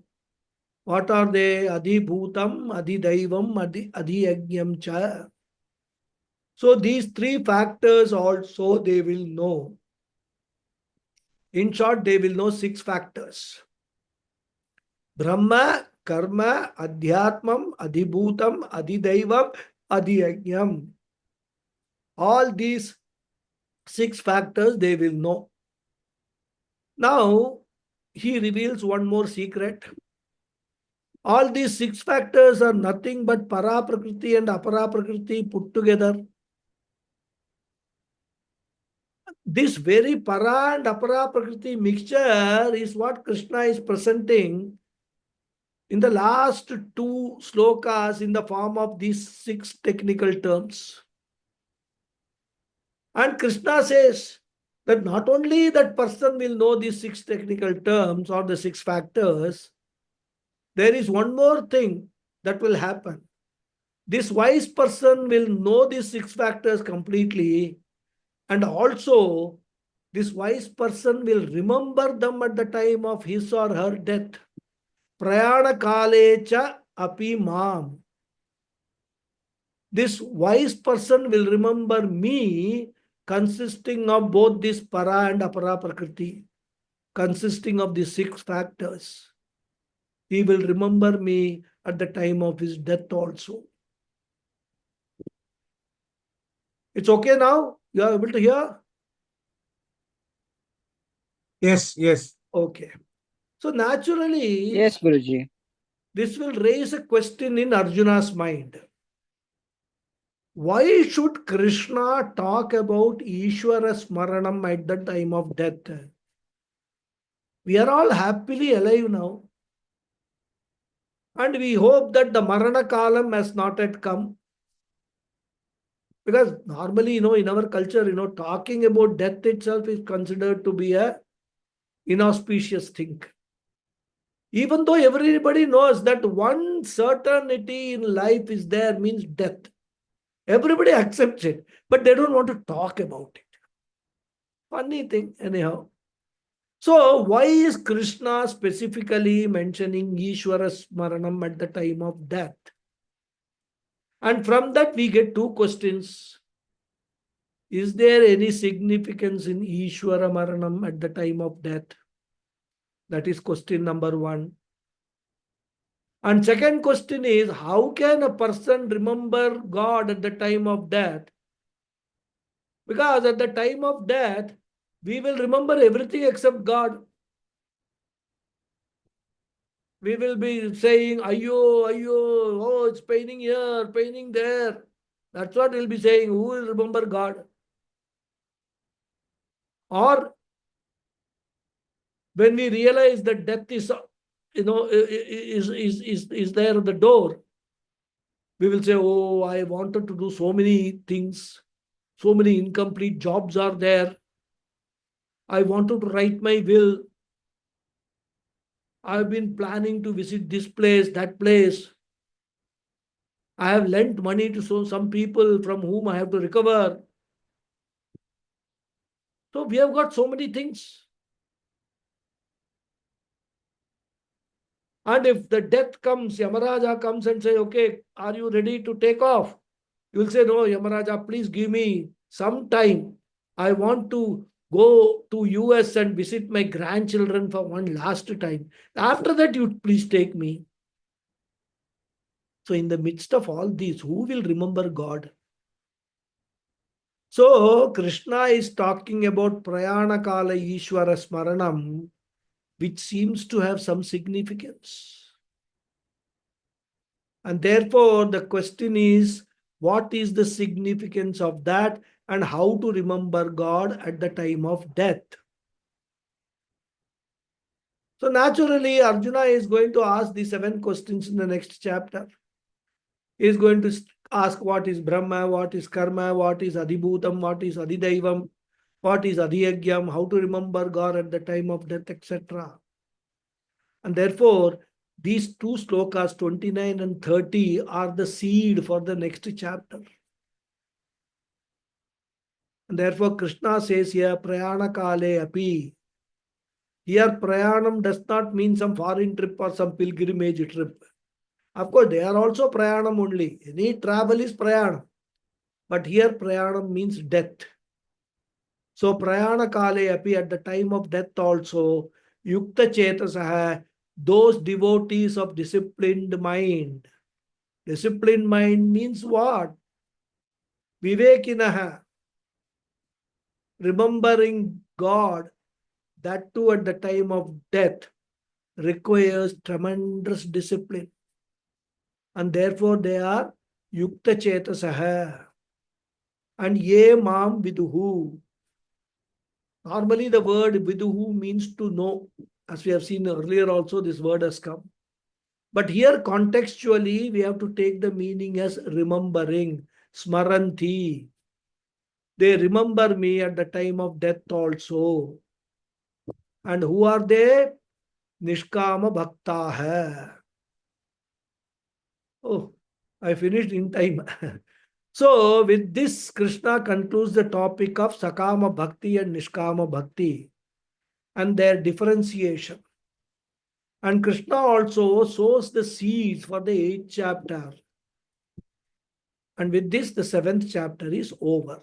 What are they? Adhibhutam, Adhidaivam, Adhiyajnam cha. So these three factors also they will know. In short, they will know 6 factors. Brahma, Karma, Adhyatmam, Adhibhutam, Adhidaivam, Adhiyajnam. All these 6 factors they will know. Now, he reveals one more secret. All these 6 factors are nothing but Para Prakriti and Apara Prakriti put together. This very Para and Apara Prakriti mixture is what Krishna is presenting in the last 2 slokas in the form of these 6 technical terms. And Krishna says that not only that person will know these 6 technical terms or the 6 factors, there is one more thing that will happen. This wise person will know these 6 factors completely, and also this wise person will remember them at the time of his or her death. Prayana kalecha api mam. This wise person will remember me consisting of both this para and apara prakriti, consisting of the 6 factors. He will remember me at the time of his death also. It's okay now? You are able to hear? Yes. Okay. So naturally, Yes, Guruji. this will raise a question in Arjuna's mind. Why should Krishna talk about Ishvara Smaranam at the time of death? We are all happily alive now. And we hope that the Marana Kalam has not yet come. Because normally, in our culture, talking about death itself is considered to be a inauspicious thing. Even though everybody knows that one certainty in life is there, means death. Everybody accepts it, but they don't want to talk about it. Funny thing, anyhow. So, why is Krishna specifically mentioning Ishvara Smaranam at the time of death? And from that, we get two questions. Is there any significance in Ishvara Maranam at the time of death? That is question number one. And second question is, how can a person remember God at the time of death? Because at the time of death, we will remember everything except God. We will be saying, ayo, ayo, oh, it's paining here, paining there. That's what we'll be saying. Who will remember God? Or when we realize that death is, is there at the door, we will say, oh, I wanted to do so many things. So many incomplete jobs are there. I wanted to write my will. I've been planning to visit this place, that place. I have lent money to some people from whom I have to recover. So we have got so many things. And if the death comes, Yamaraja comes and say, okay, are you ready to take off? You will say, no, Yamaraja, please give me some time. I want to go to US and visit my grandchildren for one last time. After that, you please take me. So in the midst of all these, who will remember God? So Krishna is talking about Prayana Kala Ishvara Smaranam, which seems to have some significance. And therefore, the question is, what is the significance of that and how to remember God at the time of death? So naturally, Arjuna is going to ask the 7 questions in the next chapter. He is going to ask what is Brahma, what is Karma, what is Adibhutam, what is Adidaivam, what is Adhiyagyam, how to remember God at the time of death, etc. And therefore, these 2 slokas, 29 and 30, are the seed for the next chapter. And therefore, Krishna says here, Prayana Kale Api. Here, Prayanam does not mean some foreign trip or some pilgrimage trip. Of course, they are also Prayanam only. Any travel is Prayanam. But here, Prayanam means death. So, Prayana Kale Api, at the time of death also, Yukta Chetasaha, those devotees of disciplined mind. Disciplined mind means what? Vivekinaha. Remembering God, that too at the time of death, requires tremendous discipline. And therefore they are Yukta Chetasaha. And Ye Mam Viduhu. Normally the word Viduhu means to know. As we have seen earlier also, this word has come. But here contextually, we have to take the meaning as remembering. Smaranti. They remember me at the time of death also. And who are they? Nishkama Bhakta hai. Oh, I finished in time. So, with this, Krishna concludes the topic of Sakama Bhakti and Nishkama Bhakti and their differentiation. And Krishna also sows the seeds for the 8th chapter. And with this, the 7th chapter is over.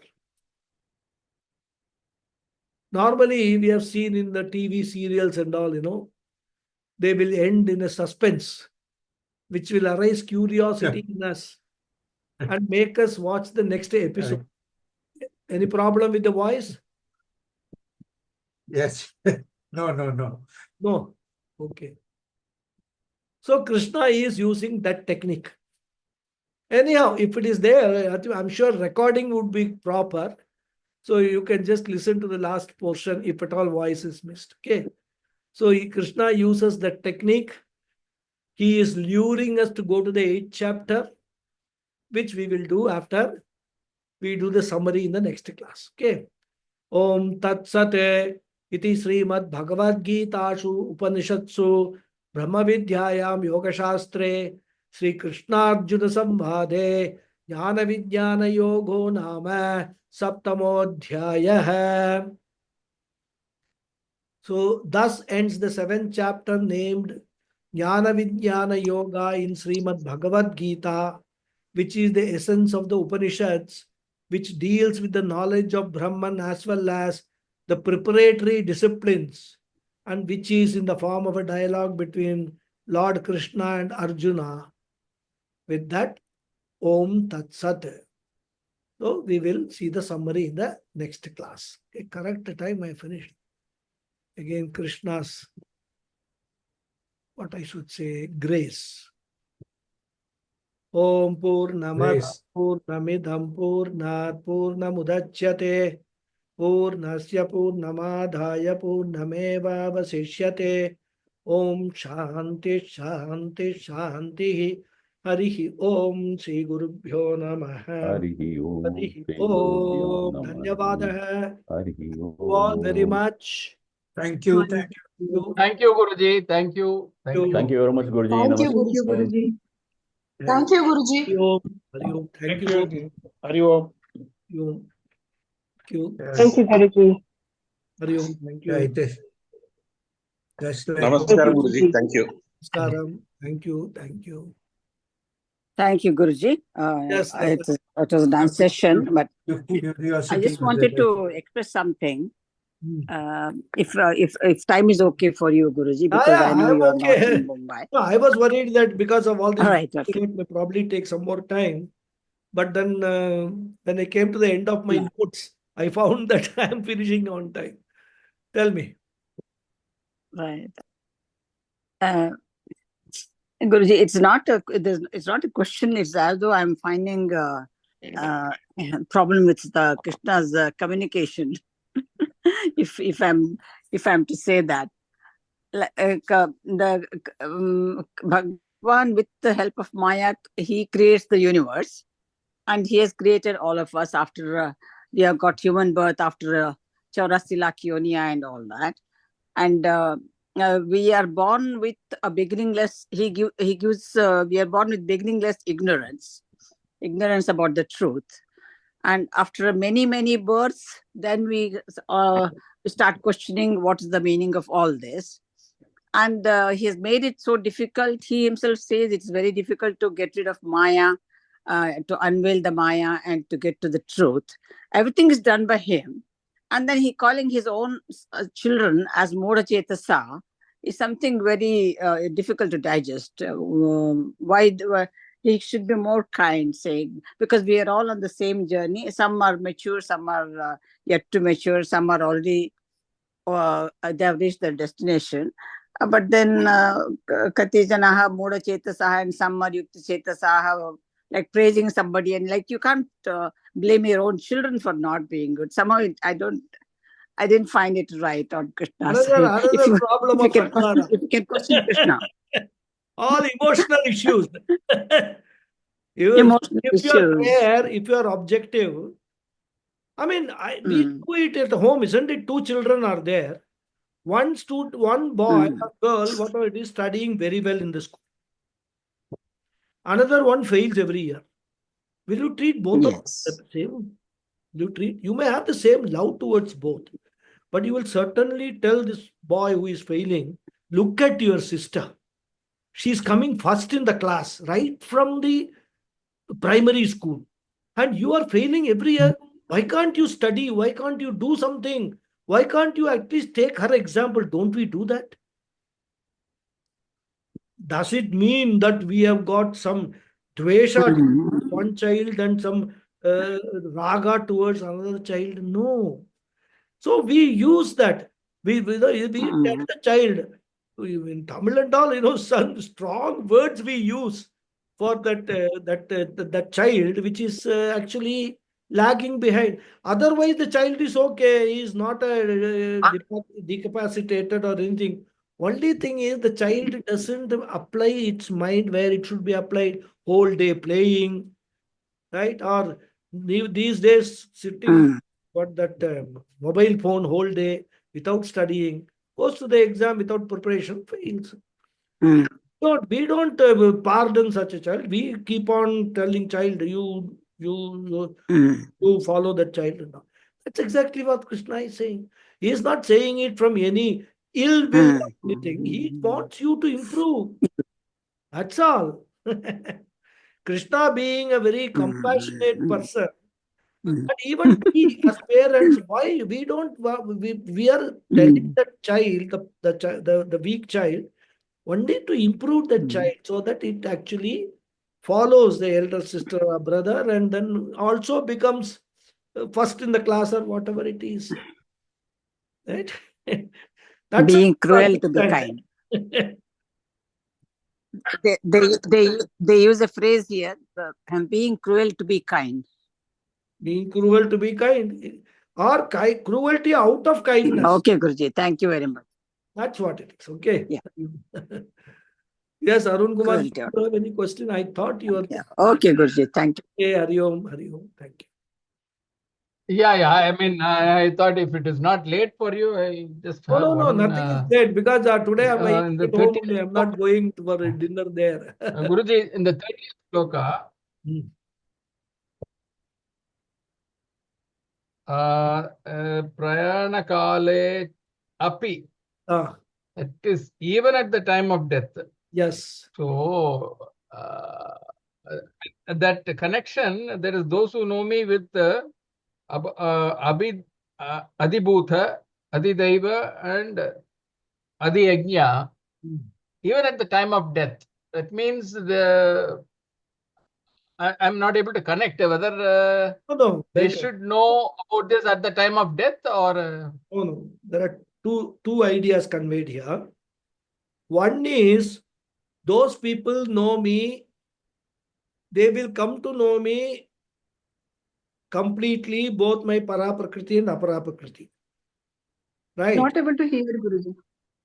Normally, we have seen in the TV serials and all, they will end in a suspense, which will arise curiosity in us and make us watch the next episode. Any problem with the voice? Yes. No. No. Okay. So Krishna is using that technique. Anyhow, if it is there, I'm sure recording would be proper. So you can just listen to the last portion if at all voice is missed. Okay. So Krishna uses that technique. He is luring us to go to the 8th chapter, which we will do after We do the summary in the next class. Okay. Om Tat Sat iti Srimad Bhagavad Gita Upanishatsu Brahma Vidyayam Yoga Shastre Sri Krishna Arjuna Samvade Jnana Vijnana Yogo Nama Saptamodhyayah. So thus ends the 7th chapter named Jnana Vijnana Yoga in Srimad Bhagavad Gita, which is the essence of the Upanishads, which deals with the knowledge of Brahman as well as the preparatory disciplines, and which is in the form of a dialogue between Lord Krishna and Arjuna. With that, Om Tat Sat. So we will see the summary in the next class. Okay, correct time I finished. Again, Krishna's, what I should say, grace. Om Purnamad Grace. Purnamidham Purnat Purnamudachyate Purnasya Purnamadhaya Purnameva Vasishyate. Om Shanti Shanti Shanti. Harihi Om Sri Gurubhyo Namaha. Harihi Om. Harihi Shri Gurubhyo Om. Namaha. Dhanyavadaha. Harihi You all very Om. much. Thank you. Thank you. Thank you, Guruji. Thank you. Thank you. Thank you very much, Guruji. Thank you, Namaste. Guruji. Thank Thank you, Guruji. Hari Om. Hari Om. Thank you. Hari Om. Hari Om. Thank you. Thank you, Guruji. Hari Om. Thank you. Yeah, it is. Just like Namaskar, Guruji. Thank you. Namaskaram. Thank you. Thank you. Thank you, Guruji. Yes, It was a nice session, but I curiosity. just wanted to express something. Hmm. If time is okay for you, Guruji, because I know I'm you are not okay. in Mumbai. No, I was worried that because of all this, All right, okay. it may probably take some more time. But then when I came to the end of my Yeah. notes, I found that I am finishing on time. Tell me. Right. Guruji, it's not a question. It's as though I'm finding problem with the Krishna's communication. if I'm to say that, Bhagwan, with the help of Maya, he creates the universe, and he has created all of us after we have got human birth after Chaurasi Lakh Yoniya and all that, and we are born with a beginningless. He gives. We are born with beginningless ignorance about the truth, and after many births, then we start questioning what is the meaning of all this. And he has made it so difficult. He himself says it's very difficult to get rid of Maya, to unveil the Maya and to get to the truth. Everything is done by him. And then he calling his own children as Moda Chetasa is something very difficult to digest. He should be more kind, saying, because we are all on the same journey. Some are mature, some are yet to mature, some are already, they have reached their destination. But then Kati Janaha Moda Chetasaha and some are Yukta Chetasaha, like praising somebody, and like you can't blame your own children for not being good. Somehow I didn't find it right on Krishna's side. Another problem of Akhara. If you can question Krishna. All emotional issues. Emotional if you are issues. fair, if you are objective, I mean, we do it at home, isn't it? Two children are there. One boy or girl, whatever it is, studying very well in the school. Another one fails every year. Will you treat both of them the same? You may have the same love towards both, but you will certainly tell this boy who is failing, look at your sister. She's coming first in the class, right from the primary school. And you are failing every year. Why can't you study? Why can't you do something? Why can't you at least take her example? Don't we do that? Does it mean that we have got some dvesha towards one child and some raga towards another child? No. So we use that. We tell the child, in Tamil and all, some strong words we use for that child, which is actually lagging behind. Otherwise, the child is okay. He is not decapacitated or anything. Only thing is the child doesn't apply its mind where it should be applied. Whole day playing, right? Or These days, sitting Mm. got that mobile phone whole day without studying, goes to the exam without preparation, fails. Mm. We don't pardon such a child. We keep on telling child, you Mm. follow that child. And all. That's exactly what Krishna is saying. He is not saying it from any ill will or anything. He wants you to improve. That's all. Krishna being a very compassionate person, Mm. but even we as parents, why we don't we are telling that child, the weak child, only to improve that child so that it actually follows the elder sister or brother and then also becomes first in the class or whatever it is. Right? That's Being how cruel to be understand. kind. They use a phrase here, being cruel to be kind. Being cruel to be kind, or cruelty out of kindness. Okay, Guruji. Thank you very much. That's what it is. Okay. Yeah. Yes, Arun Kumar, Cruelty. do you have any question? I thought you were. Yeah. Okay, Guruji. Thank you. Okay, Hari Om, Hari Om. Thank you. Yeah. I mean, I thought if it is not late for you, I just have No, one. nothing is late because today I'm in the at home 30th only. I'm not going for a dinner there. Guruji, in the 30th sloka, prayana kale api. It is even at the time of death. Yes. So that connection, there is those who know me with Adibhutha, Adidaiva, and Adiyajna, even at the time of death. That means I'm not able to connect whether they should know about this at the time of death or. No. There are two ideas conveyed here. One is those people know me, they will come to know me completely, both my Paraprakriti and Aparaprakriti. Right? Not able to hear, Guruji.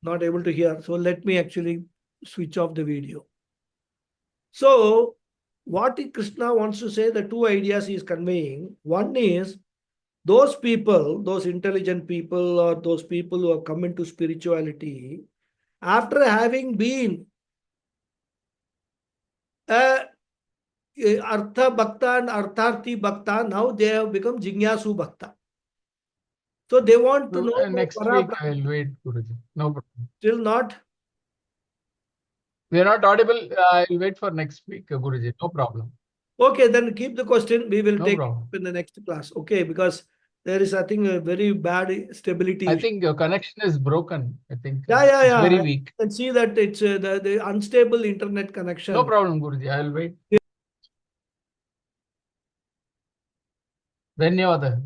Not able to hear. So let me actually switch off the video. So what Krishna wants to say, the two ideas he is conveying. One is those people, those intelligent people or those people who have come into spirituality, after having been Artha Bhakta and Artharthi Bhakta, now they have become Jignasu Bhakta. So they want to know Next week I will wait, Guruji. No problem. Still not? We are not audible. I will wait for next week, Guruji. No problem. Okay, then keep the question. We will No take problem. it in the next class. Okay, because there is, I think, a very bad stability. I think your connection is broken. I think Yeah. it's very weak. I can see that it's the unstable internet connection. No problem, Guruji. I will wait. Dhanyawad.